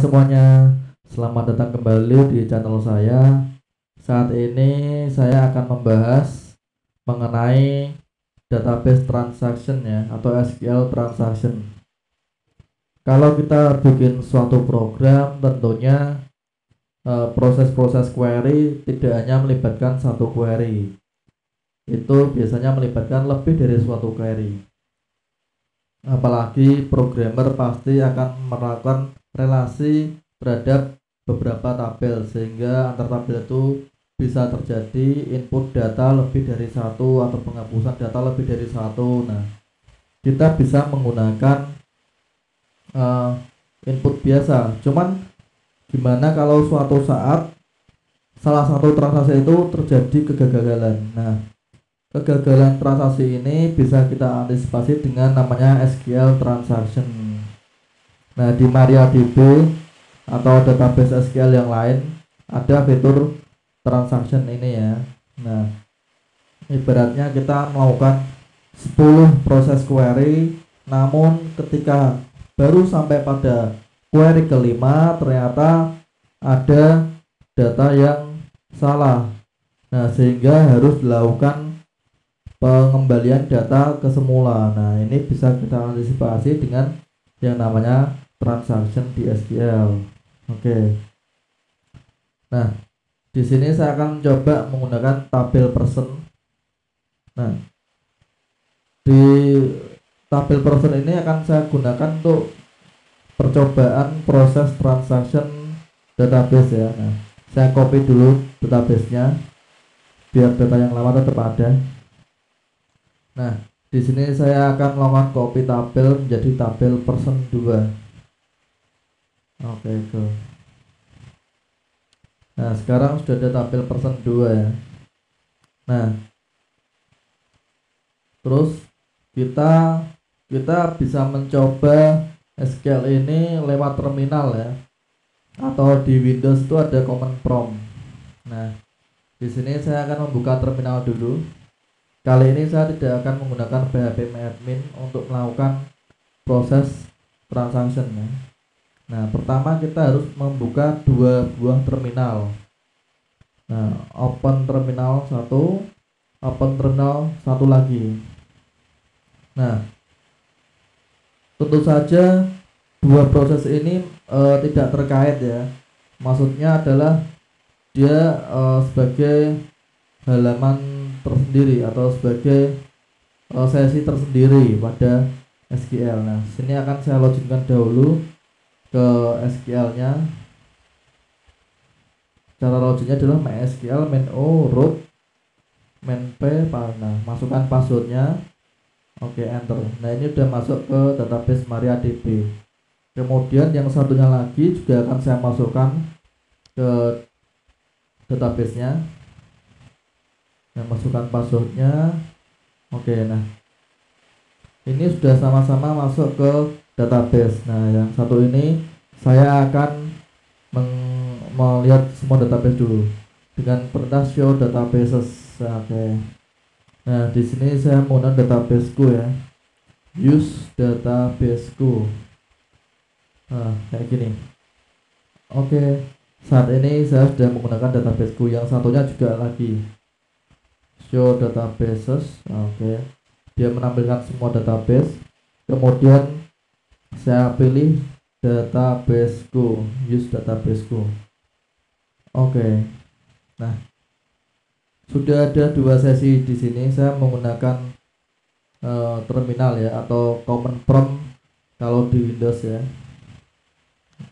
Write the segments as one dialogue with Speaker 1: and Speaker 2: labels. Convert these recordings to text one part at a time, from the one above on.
Speaker 1: Semuanya, selamat datang kembali di channel saya. Saat ini saya akan membahas mengenai database transaction ya, atau SQL transaction. Kalau kita bikin suatu program, tentunya proses-proses query tidak hanya melibatkan satu query. Itu biasanya melibatkan lebih dari suatu query. Apalagi programmer pasti akan melakukan relasi terhadap beberapa tabel, sehingga antar tabel itu bisa terjadi input data lebih dari satu atau penghapusan data lebih dari satu. Nah, kita bisa menggunakan uh, input biasa. Cuman gimana kalau suatu saat salah satu transaksi itu terjadi kegagalan? Nah, kegagalan transaksi ini bisa kita antisipasi dengan namanya SQL transaction. Nah, di MariaDB atau database SQL yang lain ada fitur transaction ini ya. Nah, ibaratnya kita melakukan 10 proses query, namun ketika baru sampai pada query kelima ternyata ada data yang salah. Nah, sehingga harus dilakukan pengembalian data ke semula. Nah, ini bisa kita antisipasi dengan yang namanya transaction di SQL. Oke. Nah, di sini saya akan coba menggunakan tabel person. Nah, di tabel person ini akan saya gunakan untuk percobaan proses transaction database ya. Nah, saya copy dulu databasenya biar data yang lama tetap ada. Nah, di sini saya akan melakukan copy tabel menjadi tabel person 2. Oke, go. Nah, sekarang sudah ada tabel person 2 ya. Nah, terus kita bisa mencoba SQL ini lewat terminal ya. Atau di Windows itu ada command prompt. Nah, di sini saya akan membuka terminal dulu. Kali ini saya tidak akan menggunakan phpMyAdmin untuk melakukan proses transaction ya. Nah, pertama kita harus membuka dua buah terminal. Nah, open terminal 1, open terminal 1 lagi. Nah, tentu saja dua proses ini tidak terkait ya. Maksudnya adalah dia sebagai halaman tersendiri atau sebagai sesi tersendiri pada SQL. Nah, sini akan saya loginkan dahulu ke SQL-nya. Cara loginnya adalah MySQL -o root -p. Nah, masukkan passwordnya. Oke, enter. Nah, ini udah masuk ke database MariaDB. Kemudian yang satunya lagi juga akan saya masukkan ke database-nya. Nah, masukkan passwordnya. Oke, nah ini sudah sama-sama masuk ke database. Nah, yang satu ini saya akan melihat semua database dulu dengan perintah show databases. Oke. Nah, di sini saya menggunakan databaseku ya. Use databaseku. Nah, kayak gini. Oke. Saat ini saya sudah menggunakan databaseku. Yang satunya juga lagi show databases. Oke. Dia menampilkan semua database. Kemudian saya pilih databaseku, use databaseku. Oke. Nah, sudah ada dua sesi di sini. Saya menggunakan terminal ya, atau command prompt kalau di Windows ya.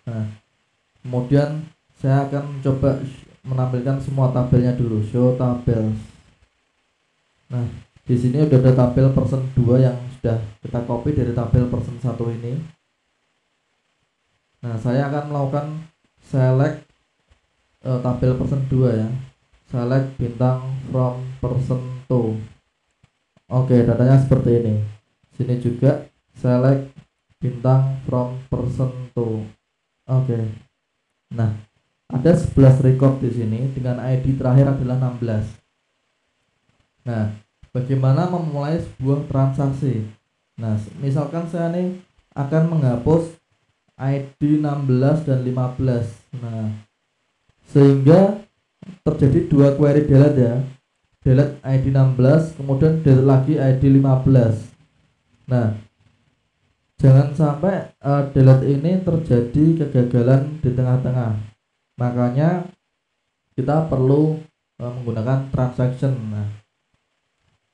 Speaker 1: Nah, kemudian saya akan coba menampilkan semua tabelnya dulu, show tabels. Nah, di sini udah ada tabel person 2 yang sudah kita copy dari tabel person 1 ini. Nah, saya akan melakukan select tabel person 2 ya. Select bintang from person 2. Oke, datanya seperti ini. Sini juga select bintang from person 2. Oke. Nah, ada 11 record di sini dengan ID terakhir adalah 16. Nah, bagaimana memulai sebuah transaksi? Nah, misalkan saya nih akan menghapus ID 16 dan 15. Nah, sehingga terjadi dua query delete ya. Delete ID 16, kemudian delete lagi ID 15. Nah, jangan sampai delete ini terjadi kegagalan di tengah-tengah. Makanya kita perlu menggunakan transaction. Nah,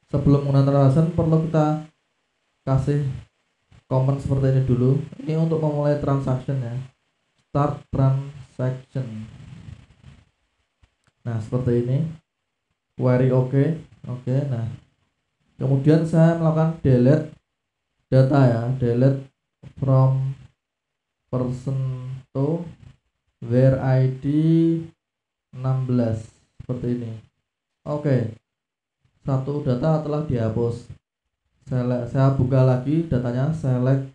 Speaker 1: sebelum menggunakan transaction perlu kita kasih comment seperti ini dulu. Ini untuk memulai transaction ya. Start transaction. Nah, seperti ini. Query oke. Nah, kemudian saya melakukan delete data ya. Delete from person to where ID 16 seperti ini. Satu data telah dihapus. Saya buka lagi datanya, select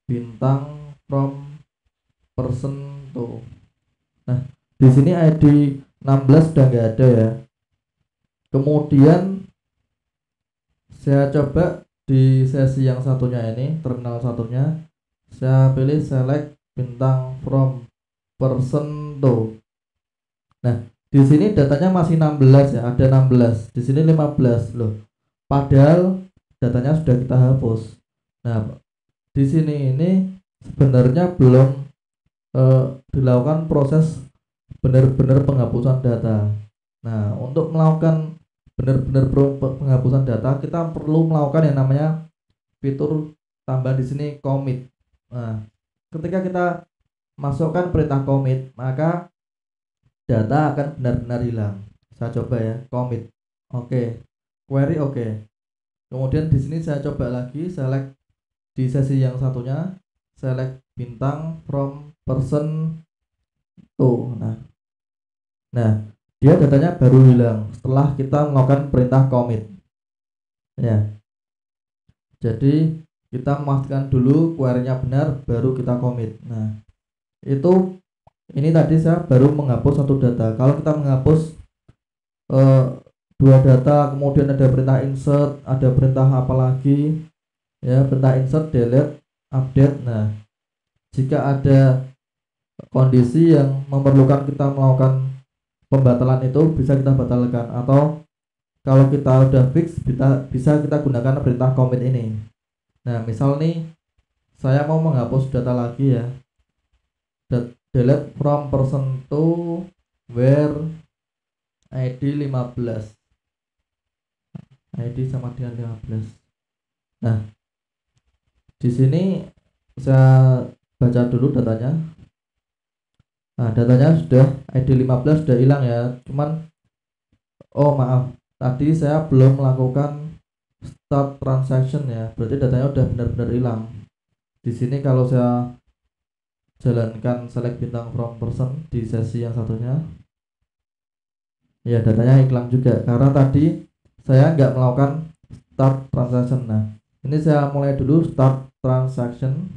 Speaker 1: bintang from person to. Nah, di sini ID 16 sudah nggak ada ya. Kemudian saya coba di sesi yang satunya ini, terminal satunya, saya pilih select bintang from person to. Nah, di sini datanya masih 16 ya, ada 16. Di sini 15 loh. Padahal datanya sudah kita hapus. Nah, di sini ini sebenarnya belum dilakukan proses benar-benar penghapusan data. Nah, untuk melakukan benar-benar penghapusan data, kita perlu melakukan yang namanya fitur tambahan di sini commit. Nah, ketika kita masukkan perintah commit, maka data akan benar-benar hilang. Saya coba ya, commit. Query oke. Kemudian di sini saya coba lagi, select di sesi yang satunya, select bintang from person to. Nah, dia datanya baru hilang setelah kita melakukan perintah commit. Ya. Jadi kita memastikan dulu query-nya benar, baru kita commit. Nah, ini tadi saya baru menghapus satu data. Kalau kita menghapus dua data, kemudian ada perintah insert, ada perintah apa lagi ya, perintah insert, delete, update. Nah, jika ada kondisi yang memerlukan kita melakukan pembatalan, itu bisa kita batalkan, atau kalau kita udah fix bisa kita gunakan perintah commit ini. Nah, misal nih saya mau menghapus data lagi ya, delete from person to where ID 15. ID sama dengan 15. Nah, di sini saya baca dulu datanya. Nah, datanya sudah ID 15 sudah hilang ya. Cuman maaf, tadi saya belum melakukan start transaction ya. Berarti datanya udah benar-benar hilang. Di sini kalau saya jalankan select bintang from person di sesi yang satunya, ya datanya hilang juga karena tadi saya nggak melakukan start transaction. Nah, ini saya mulai dulu start transaction.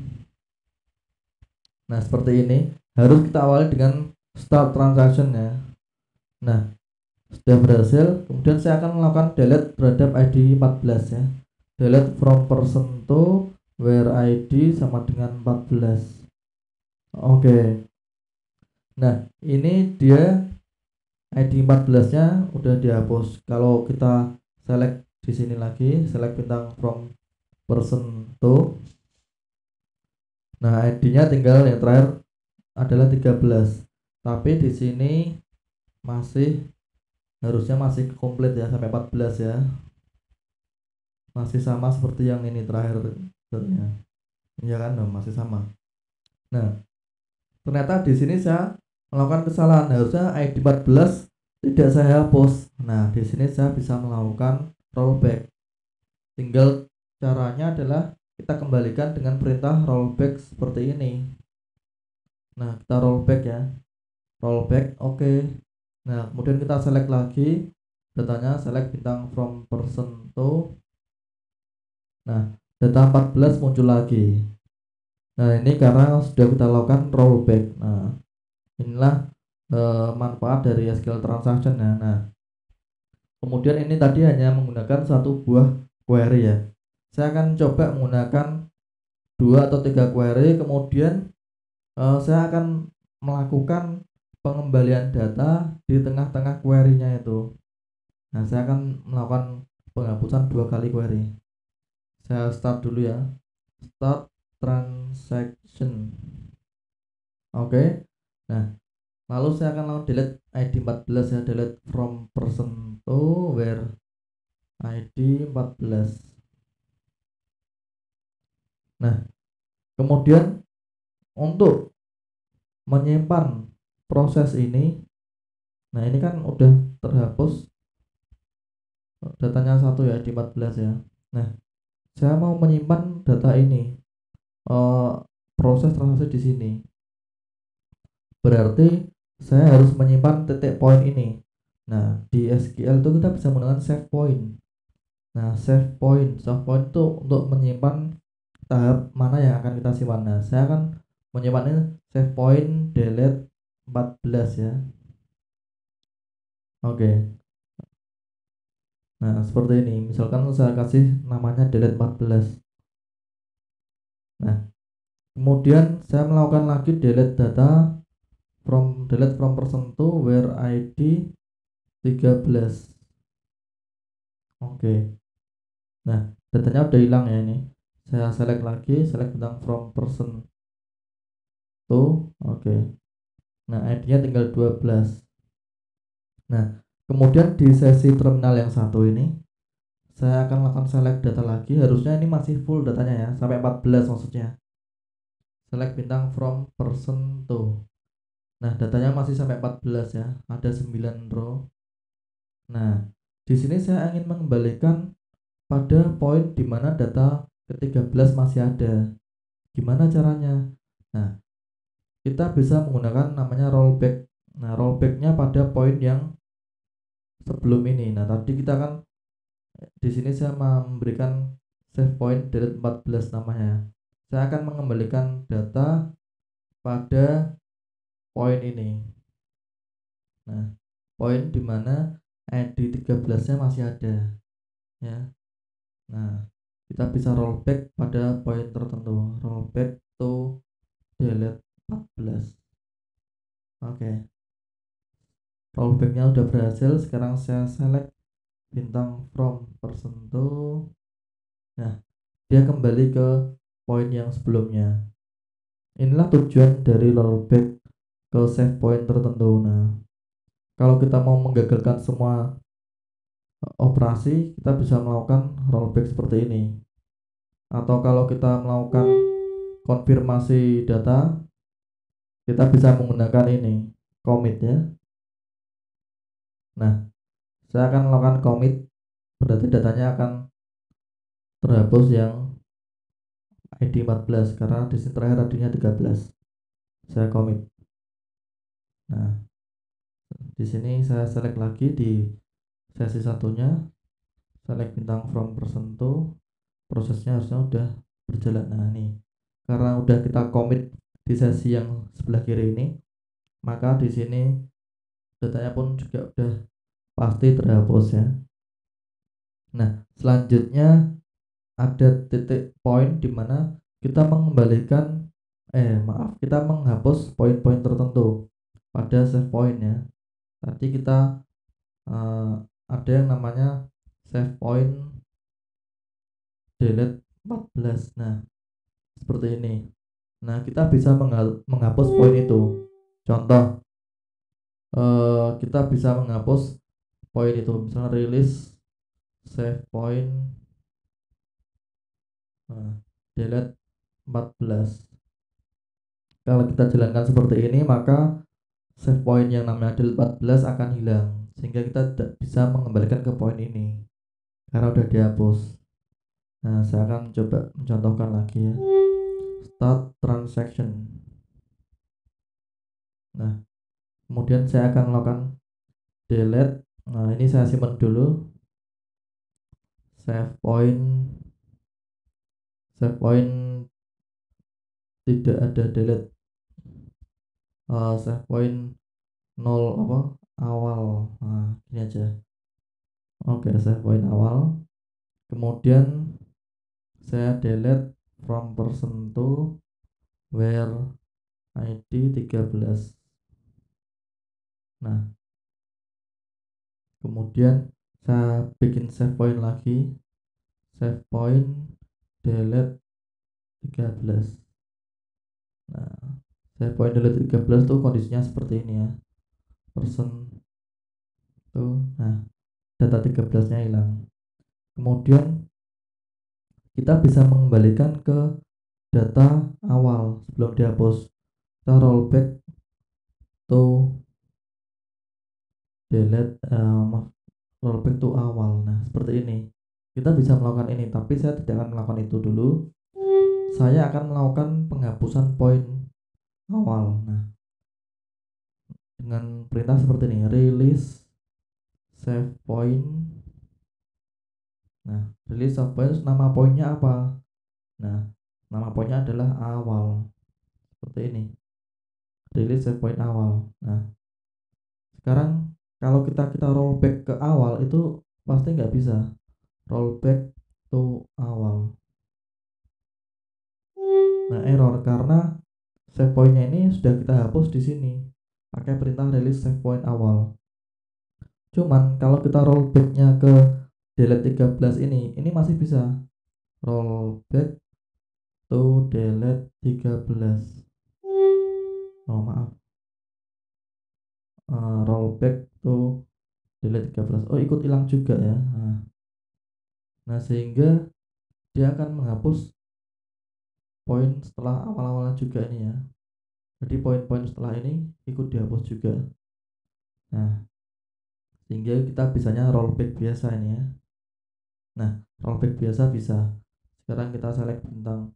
Speaker 1: Nah, seperti ini harus kita awali dengan start transaction ya. Nah, sudah berhasil. Kemudian saya akan melakukan delete terhadap ID 14 ya. Delete from person to where ID sama dengan 14. Nah, ini dia ID 14 nya udah dihapus. Kalau kita select di sini lagi, select bintang from person to. Nah, ID-nya tinggal yang terakhir adalah 13. Tapi di sini harusnya masih komplit ya sampai 14 ya. Masih sama seperti yang ini terakhir sebenarnya. Ya kan, masih sama. Nah, ternyata di sini saya melakukan kesalahan. Harusnya ID 14 tidak saya hapus. Nah, di sini saya bisa melakukan rollback. Tinggal caranya adalah kita kembalikan dengan perintah rollback seperti ini. Nah, kita rollback ya. Rollback, Nah, kemudian kita select lagi datanya, select bintang from person to. Nah, data 14 muncul lagi. Nah, ini karena sudah kita lakukan rollback. Nah, inilah manfaat dari SQL transaction ya. Nah, kemudian ini tadi hanya menggunakan satu buah query ya. Saya akan coba menggunakan 2 atau 3 query, kemudian saya akan melakukan pengembalian data di tengah-tengah query-nya itu. Nah, saya akan melakukan penghapusan 2 kali query. Saya start dulu ya. Start transaction. Oke. Nah, lalu saya akan lakukan delete ID 14 ya, delete from person to where ID 14. Nah, kemudian untuk menyimpan proses ini, nah ini kan udah terhapus datanya satu ya di 14 ya. Nah, saya mau menyimpan data ini, eh, proses transaksi di sini. Berarti saya harus menyimpan titik point ini. Nah, di SQL itu kita bisa menggunakan save point. Nah, save point itu untuk menyimpan tahap mana yang akan kita simpan. Nah, saya akan menyimpan ini save point delete 14 ya. Oke. Nah, seperti ini. Misalkan saya kasih namanya delete 14. Nah, kemudian saya melakukan lagi delete data delete from person to where ID 13. Oke. Nah, datanya udah hilang ya ini. Saya select lagi, select tentang from person to. Oke. Nah, ID-nya tinggal 12. Nah, kemudian di sesi terminal yang satu ini saya akan lakukan select data lagi. Harusnya ini masih full datanya ya, sampai 14 maksudnya. Select bintang from person to. Nah, datanya masih sampai 14 ya. Ada 9 row. Nah, di sini saya ingin mengembalikan pada poin di mana data ke-13 masih ada. Gimana caranya? Nah, kita bisa menggunakan namanya rollback. Nah, rollbacknya pada poin yang sebelum ini. Nah, tadi kita kan di sini saya memberikan save point delete 14 namanya. Saya akan mengembalikan data pada poin ini. Nah, poin di mana ID 13-nya masih ada ya. Nah, kita bisa rollback pada poin tertentu. Rollback to delete 14. Oke. Rollbacknya udah berhasil. Sekarang saya select bintang from person to. Nah, dia kembali ke poin yang sebelumnya. Inilah tujuan dari rollback ke save point tertentu. Nah, kalau kita mau menggagalkan semua operasi, kita bisa melakukan rollback seperti ini. Atau kalau kita melakukan konfirmasi data, kita bisa menggunakan ini, commit ya. Nah, saya akan melakukan commit, berarti datanya akan terhapus yang ID 14 karena di sini terakhir ID-nya 13. Saya commit. Nah, di sini saya select lagi di sesi satunya, select bintang from person to, prosesnya harusnya udah berjalan. Nah, ini karena udah kita commit di sesi yang sebelah kiri ini, maka di sini datanya pun juga udah pasti terhapus ya. Nah, selanjutnya ada titik poin di mana kita mengembalikan kita menghapus poin-poin tertentu pada save point ya. Tadi kita ada yang namanya save point delete 14. Nah, seperti ini. Nah, kita bisa menghapus poin itu. Contoh, kita bisa menghapus poin itu, misalnya release save point delete 14. Kalau kita jalankan seperti ini, maka save point yang namanya delete 14 akan hilang, sehingga kita tidak bisa mengembalikan ke poin ini karena udah dihapus. Nah, saya akan coba mencontohkan lagi ya. Start transaction. Nah, kemudian saya akan melakukan delete. Nah, ini saya simpan dulu. Save point tidak ada delete. Save point 0 apa awal. Nah, ini aja. Oke, save point awal. Kemudian saya delete from person to where ID 13. Nah, kemudian saya bikin save point lagi, save point delete 13. Nah, save point delete 13 tuh kondisinya seperti ini ya, person tuh. Nah, data 13-nya hilang. Kemudian kita bisa mengembalikan ke data awal sebelum dihapus. Kita rollback to delete, rollback to awal. Nah, seperti ini. Kita bisa melakukan ini, tapi saya tidak akan melakukan itu dulu. Saya akan melakukan penghapusan poin awal. Nah, dengan perintah seperti ini, release save point. Nah, release save point, nama poinnya apa? Nah, nama poinnya adalah awal. Seperti ini, release save point awal. Nah, sekarang kalau kita rollback ke awal itu pasti nggak bisa. Rollback to awal. Nah, error karena save pointnya ini sudah kita hapus di sini pakai perintah release save point awal. Cuman kalau kita rollbacknya ke delete 13 ini masih bisa rollback to delete 13. Oh maaf, rollback to delete 13. Oh, ikut hilang juga ya. Nah, sehingga dia akan menghapus poin setelah awal-awalnya juga ini ya. Jadi poin-poin setelah ini ikut dihapus juga. Nah, sehingga kita bisanya rollback biasa ini ya. Nah, rollback biasa bisa. Sekarang kita select bintang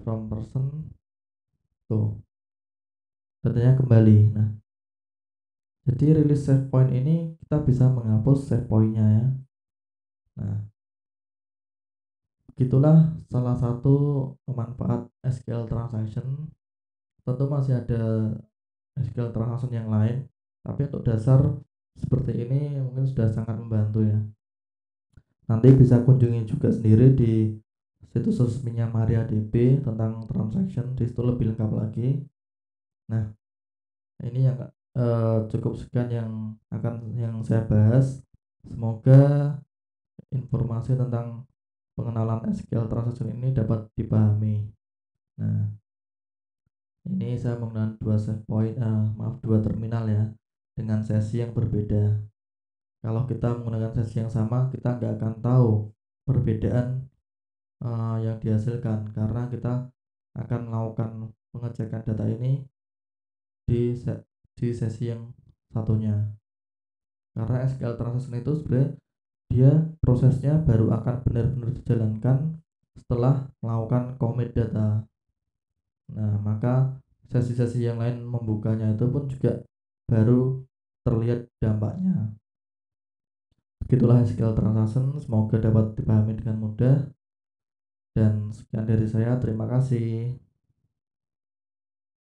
Speaker 1: from person, tuh datanya kembali. Nah, jadi release save point ini kita bisa menghapus save pointnya ya. Nah, begitulah salah satu manfaat SQL transaction. Tentu masih ada SQL transaction yang lain, tapi untuk dasar seperti ini mungkin sudah sangat membantu ya. Nanti bisa kunjungi juga sendiri di situs resminya MariaDB tentang transaction, di situ lebih lengkap lagi. Nah, ini yang cukup sekian yang saya bahas. Semoga informasi tentang pengenalan SQL transaction ini dapat dipahami. Nah, ini saya menggunakan dua terminal ya, dengan sesi yang berbeda. Kalau kita menggunakan sesi yang sama, kita nggak akan tahu perbedaan yang dihasilkan, karena kita akan melakukan pengecekan data ini di sesi yang satunya. Karena SQL transaction itu sebenarnya dia prosesnya baru akan benar-benar dijalankan setelah melakukan commit data. Nah, maka sesi-sesi yang lain membukanya itu pun juga baru terlihat dampaknya. Begitulah SQL transaction, semoga dapat dipahami dengan mudah. Dan sekian dari saya, terima kasih.